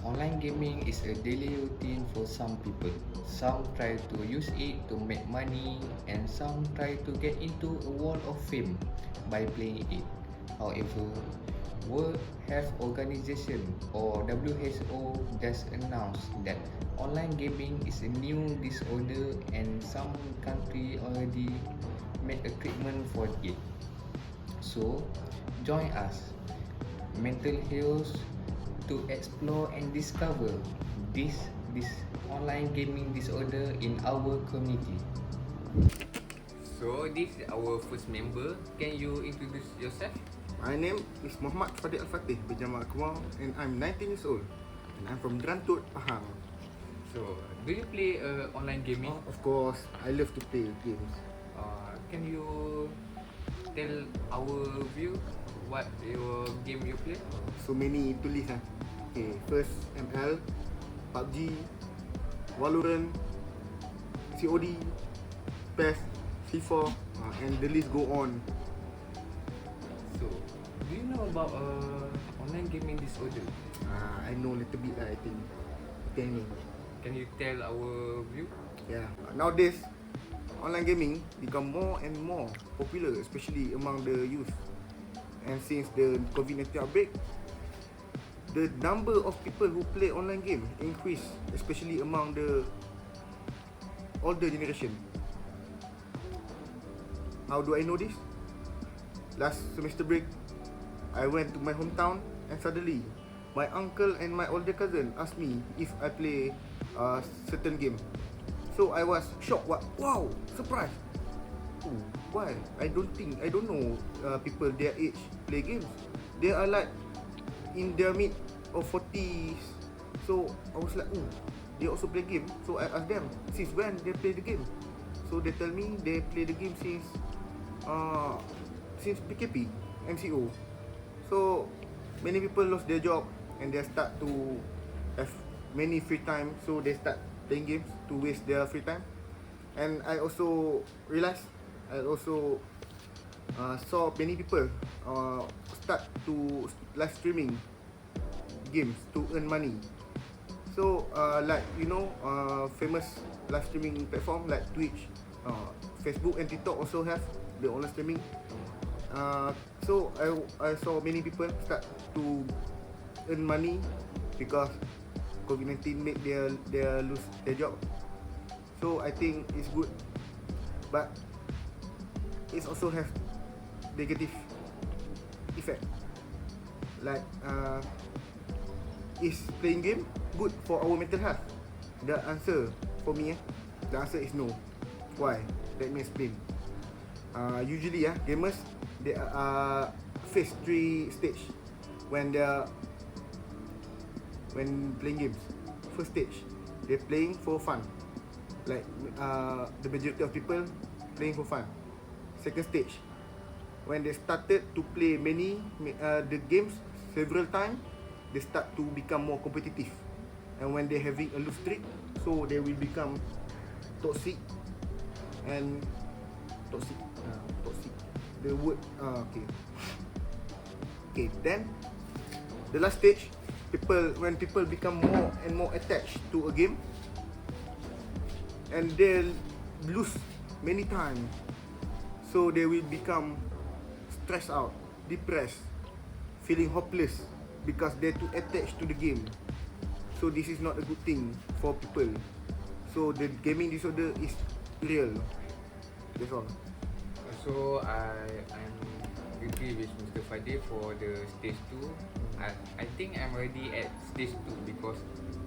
Online gaming is a daily routine for some people. Some try to use it to make money, and some try to get into a wall of fame by playing it. However, World Health Organization or WHO just announced that online gaming is a new disorder and some countries already made a treatment for it. So, join us, mental heroes, to explore and discover this this online gaming disorder in our community. So this is our first member. Can you introduce yourself? My name is Muhammad Fadil Al-Fatih Berjamaah Kumar and I'm 19 years old and I'm from Drantut, Pahang. So, do you play online gaming? Of course, I love to play games. Can you tell our view what your game you play? So many to list. Okay, first ML, PUBG, Valorant, COD, PES, FIFA, and the list go on. So, do you know about online gaming disorder? I know a little bit I think. Gaming. Can you tell our view? Yeah. Nowadays, online gaming become more and more popular, especially among the youth. And since the COVID-19 outbreak, the number of people who play online game increase, especially among the older generation. How do I know this? Last semester break, I went to my hometown and suddenly my uncle and my older cousin asked me if I play certain game. So I was shocked. Wow, surprised. Oh, why? I don't know people their age play games. They are like in their mid or 40s. So I was like, oh, they also play game. So I asked them, since when they play the game? So they tell me they play the game since PKP, MCO. So many people lost their job and they start to have many free time. So they start playing games to waste their free time. And I also realized, I also saw many people start to live streaming games to earn money. So like famous live streaming platform like Twitch, Facebook and TikTok also have the online streaming. So I saw many people start to earn money because COVID-19 made their lose their job. So I think it's good, but it also have negative effect. Like is playing game good for our mental health? The answer for me, the answer is no. Why? Let me explain. Usually gamers they face 3 stage when playing games. First stage, they're playing for fun, like the majority of people playing for fun. Second stage, when they started to play the games several times, they start to become more competitive, and when they're having a lose streak, so they will become toxic and toxic. The word okay. Then the last stage, when people become more and more attached to a game, and they lose many times, so they will become stressed out, depressed, feeling hopeless because they're too attached to the game. So this is not a good thing for people. So the gaming disorder is real. That's all. So I'm agree with Mr. Fadil for the stage 2. I think I'm already at stage 2 because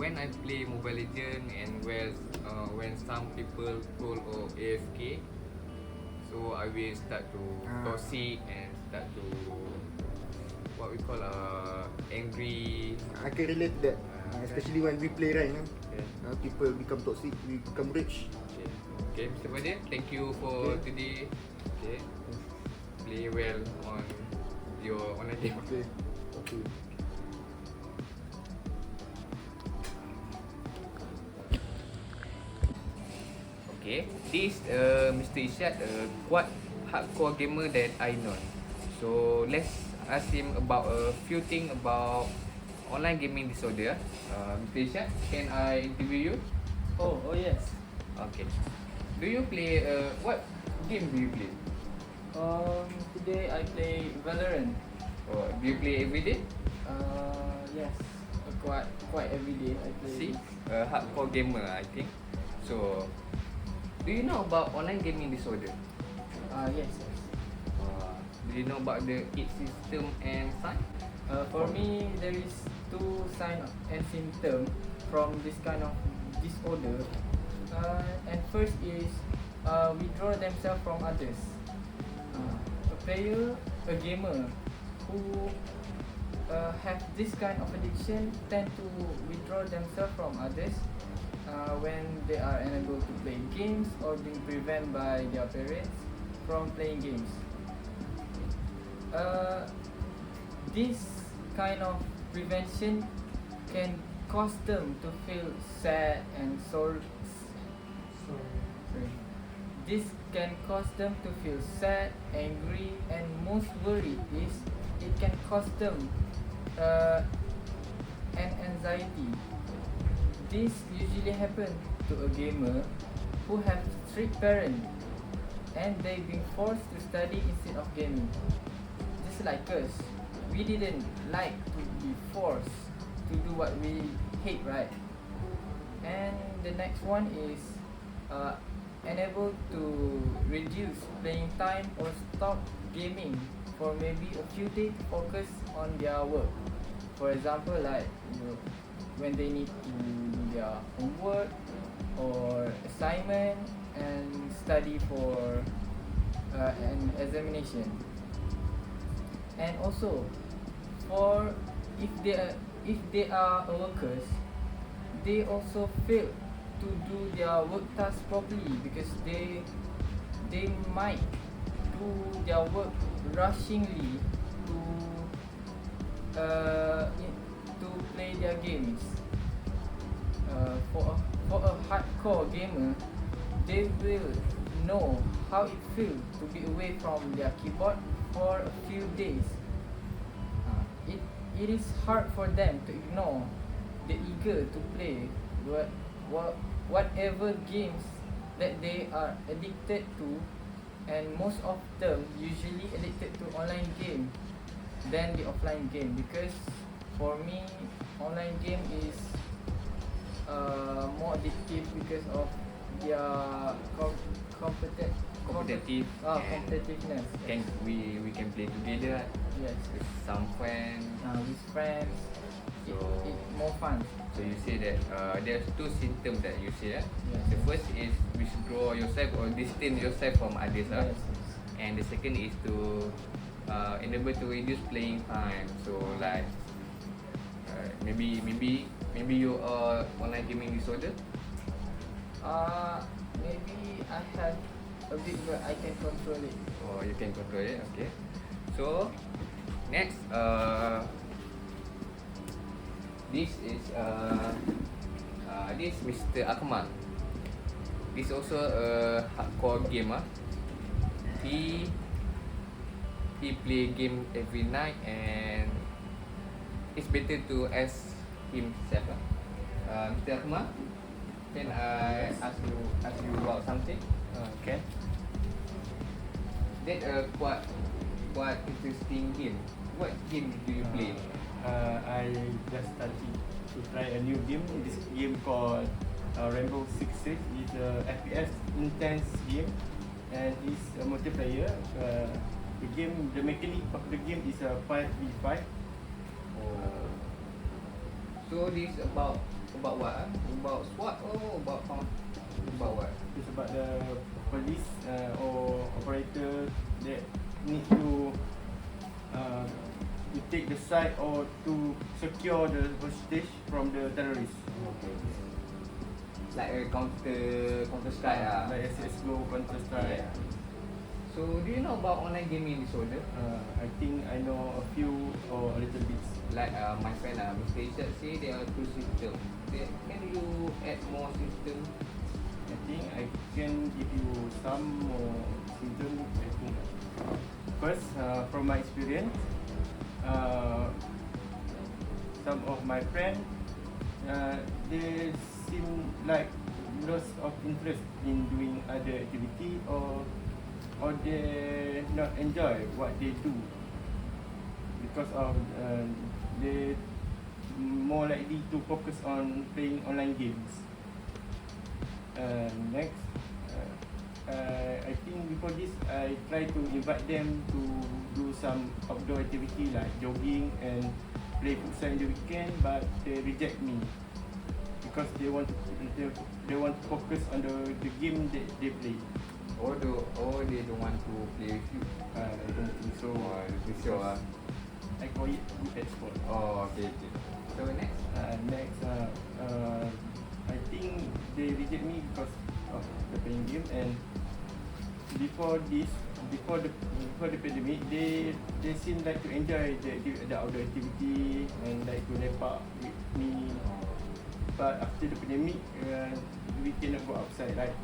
when I play Mobile Legend and when some people call AFK, so I will start to toxic and start to what we call angry. I can relate that, especially when we play rank. People become toxic, we become rich. Okay, Mr. Fadil, thank you for today. Okay, play well on your online game. Okay. Okay, this Mr. Ishad, quite hardcore gamer that I know. So let's ask him about a few things about online gaming disorder. Mr. Ishak, can I interview you? Oh yes. Okay. Do you play what game do you play? Today I play Valorant. Or do you play every day? Yes. Quite every day I play. See, hardcore gamer I think. So, do you know about online gaming disorder? Yes. Do you know about the age system and sign? For me, there is two signs and symptoms from this kind of disorder. And first is withdraw themselves from others. A gamer who have this kind of addiction tend to withdraw themselves from others when they are unable to play games or being prevented by their parents from playing games. This kind of prevention can cause them to feel sad and sorry. This can cause them to feel sad, angry, and most worried is it can cause them an anxiety. This usually happens to a gamer who have strict parents and they've been forced to study instead of gaming. Just like us, we didn't like to be forced to do what we hate, right? And the next one is unable to reduce playing time or stop gaming for maybe a few days to focus on their work. For example, like when they need to do their homework or assignment and study for an examination. And also, for if they are workers, they also fail to do their work tasks properly because they might do their work rushingly to play their games. For a hardcore gamer, they will know how it feels to be away from their keyboard for a few days. It is hard for them to ignore the eager to play whatever games that they are addicted to, and most of them usually addicted to online game than the offline game, because for me online game is more addictive because of their Competitive competitiveness. Can we can play together Yes. with some friends. With friends, So- it more fun. So you say that there's two symptoms that you say. Yes. The first is withdraw yourself or distance yourself from others. Yes. And the second is to enable to reduce playing time. So like maybe you are online gaming disorder. Maybe I have a bit, but I can control it. Or you can control it. Okay. So next this is this Mr. Akmal. This also a hardcore gamer. He play game every night, and it's better to ask himself. Mr. Akmal, can I ask you about something? Okay. That quite interesting game. What game do you play? I just started to try a new game. This game called Rainbow Six Siege. It's a FPS intense game, and it's a multiplayer. The mechanic of the game is a 5v5. So this about what? About SWAT or about what? It's about the police or operator that need to take the side or to secure the hostage from the terrorists. Okay. Like a counter strike lah. Like CSGO, Counter Strike. Yeah. So do you know about online gaming disorder? I think I know a few or a little bit. Like my friend Mr. Ishak say there are two symptoms. Can you add more symptoms? I think I can give you some more symptoms. I think first, from my experience, some of my friends, they seem like lots of interest in doing other activity, or they not enjoy what they do because of they more likely to focus on playing online games. Next, I think before this, I try to invite them to do some outdoor activity like jogging and play futsal in the weekend, but they reject me because they want to focus on the game that they play. They don't want to play with you. I don't think so. This show I call it good sport. Okay. So next. I think they reject me because of the playing game, and before the pandemic, they seem like to enjoy the outdoor activity and like to lepak with me. But after the pandemic, we cannot go outside, right?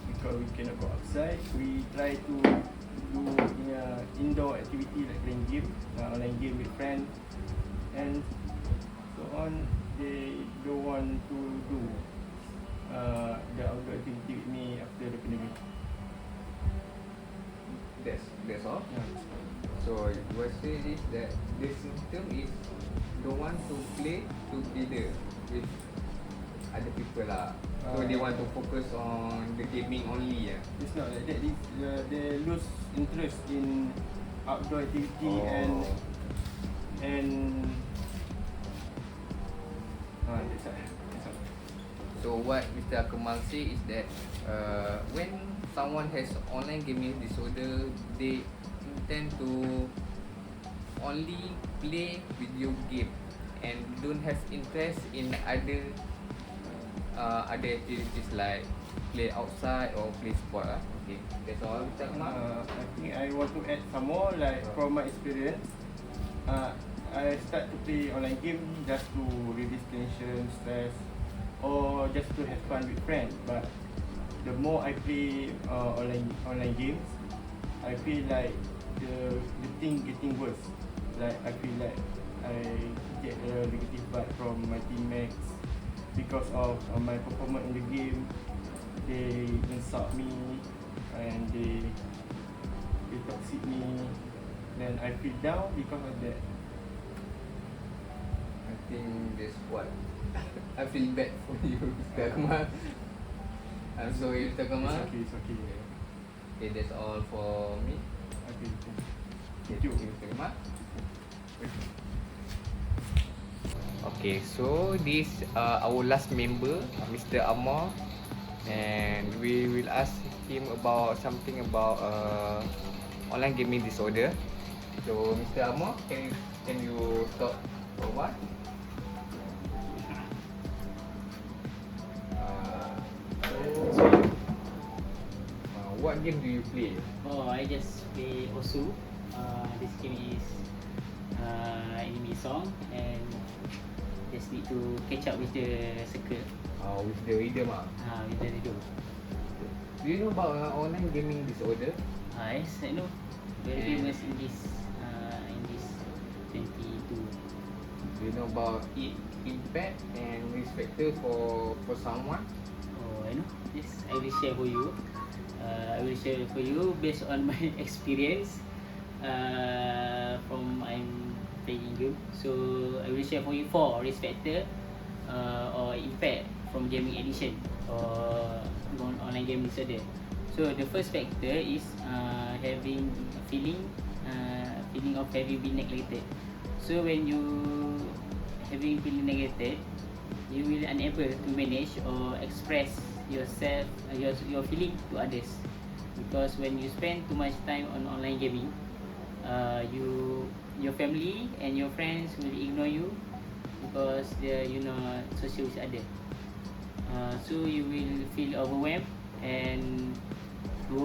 Because we cannot go outside, we try to do indoor activity like playing game, online game with friends, and so on. They don't want to do the outdoor activity with me after the pandemic. That's all. Yeah. So what say is that the symptom is don't want to play together with other people lah. So they want to focus on the gaming only. It's not like that. They lose interest in outdoor activity and that's all. So what Mr. Kemal say is that when someone has online gaming disorder, they intend to only play video game and don't have interest in other activities like play outside or play sport. Okay, that's all Mr. Kemal. I think I want to add some more, like from my experience. I start to play online game just to release tension, stress, or just to have fun with friends. But the more I play online games, I feel like the thing getting worse. Like I feel like I get a negative vibe from my teammates because of my performance in the game. They insult me and they toxic me. Then I feel down because of that. I think that's what I feel bad for you, Mr. Kemal. I'm sorry, Mr. Kemal. It's okay. Okay, that's all for me. Okay. Thank you, Mr. Kemal. Okay, so this our last member, Mr. Amar, and we will ask him about something about online gaming disorder. So, Mr. Amar, can you talk for what? What game do you play? I just play Osu. This game is anime song and just need to catch up with the circle. With the rhythm With the rhythm. Do you know about online gaming disorder? Yes, I know. Very famous in this 22. Do you know about its impact and risk factor for someone? I know. Yes, I will share for you. I will share for you based on my experience from I'm playing game. So I will share for you 4 risk factor or impact from gaming addiction or online game disorder. So the first factor is having a feeling of having been neglected. So when you having feeling neglected, you will unable to manage or express yourself, your feeling to others, because when you spend too much time on online gaming, your family and your friends will ignore you because they social with other. So you will feel overwhelmed and you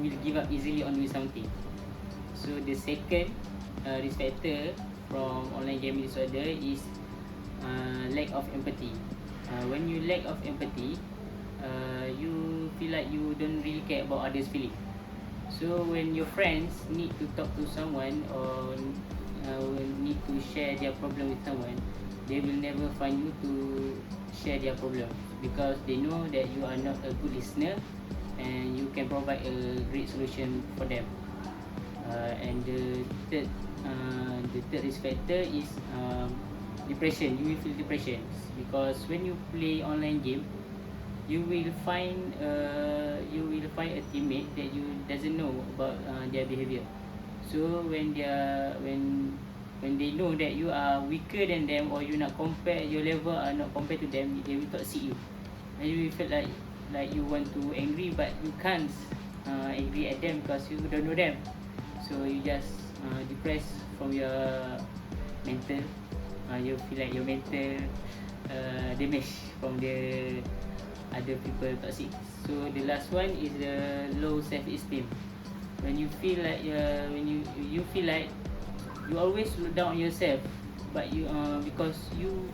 will give up easily on doing something. So the second risk factor from online gaming disorder is lack of empathy. When you lack of empathy, you feel like you don't really care about others' feeling. So when your friends need to talk to someone or need to share their problem with someone, they will never find you to share their problem, because they know that you are not a good listener and you can provide a great solution for them. And the third risk factor is depression. You will feel depression because when you play online game, you will find a teammate that you doesn't know about their behavior. So when they know that you are weaker than them, or you not compare, your level are not compared to them, they will toxic you, and you will feel like you want to angry but you can't angry at them because you don't know them. So you just depressed from your mental. You feel like your mental damage from the other people toxic. So the last one is the low self-esteem. When you feel like when you feel like you always look down on yourself, but you because you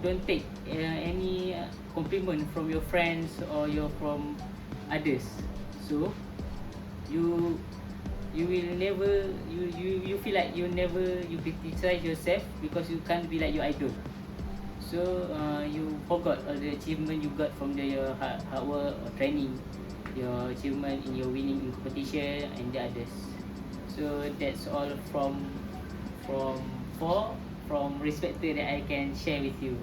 don't take any compliment from your friends or from others. So you will never you feel like you criticize yourself because you can't be like your idol. So you forgot all the achievement you got from your hard work or training, your achievement in your winning in competition and the others. So that's all from respecter that I can share with you.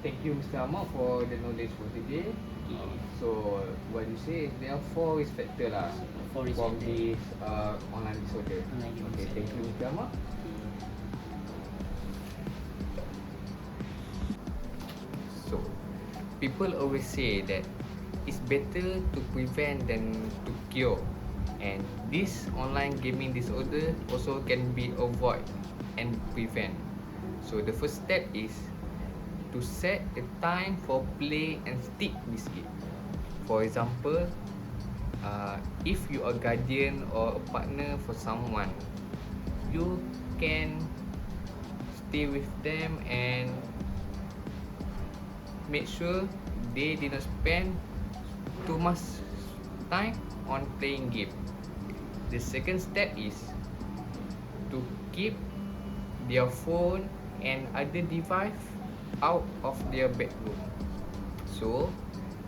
Thank you, Mr. Ahmad, for the knowledge for today. So what you say is there are 4 risk factor lah Four risk from factor. this online disorder. Online game Okay, thank you, Mr. Ahmad. So people always say that it's better to prevent than to cure, and this online gaming disorder also can be avoid and prevent. So the first step is to set a time for play and stick with it. For example, if you are guardian or a partner for someone, you can stay with them and make sure they did not spend too much time on playing game. The second step is to keep their phone and other device out of their bedroom. So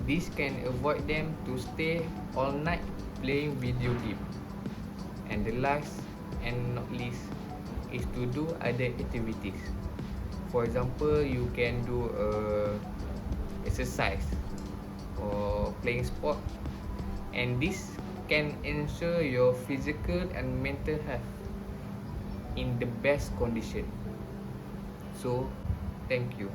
this can avoid them to stay all night playing video game. And the last and not least is to do other activities. For example, you can do exercise or playing sport, and this can ensure your physical and mental health in the best condition. So thank you.